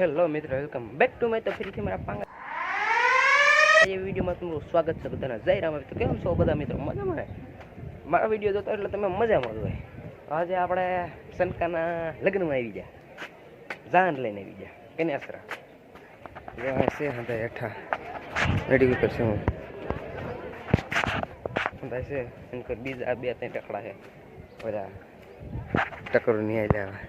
Hello મિત્રો, welcome back to my તો ફરીથી મારા પાંગા એ વિડીયોમાં તમારું સ્વાગત છે બધાના. જય રામ. તો કેમ છો બધા મિત્રો? મજામાં ને? મારા વિડીયો જોતા એટલે તમે મજામાં હોય. આજે આપણે સનકાના લગ્નમાં આવી ગયા, જાન લઈને આવી ગયા કન્યાસરા છે હતા હેઠા રેડી કરશે હું છે શંકર બીજા 2-3 ટકડા છે બધા ટકરો નહીં આવ્યા.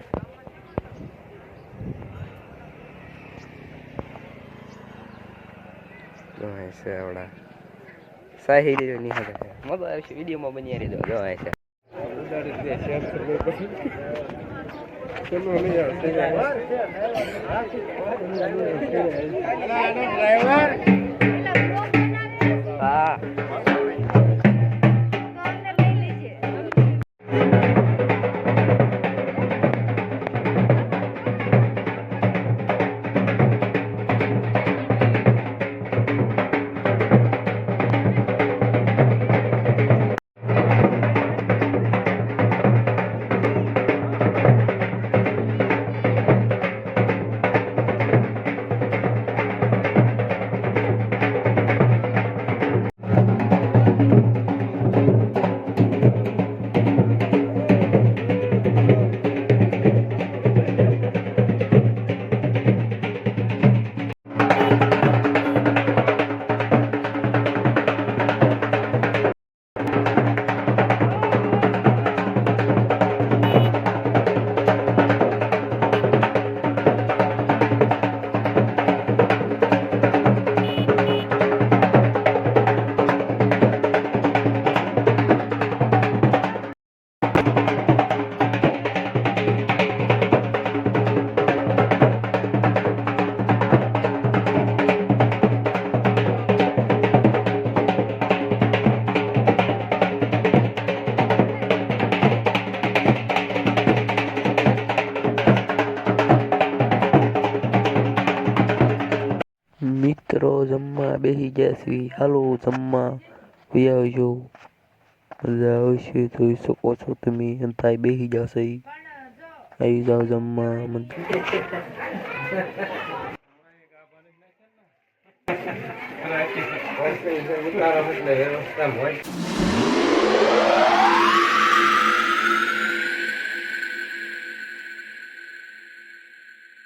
છે આવડા સાહી નહીં હવે મજા આવશે. વિડીયોમાં બની રહી દો. જોવાય છે હા મિત્રો જમવા બેસી જશી. હાલો જમવા આવજો, મજા આવશે. જોઈ શકો છો તમે. અંતાય બેસી જશે. આવી જાઓ જમવા.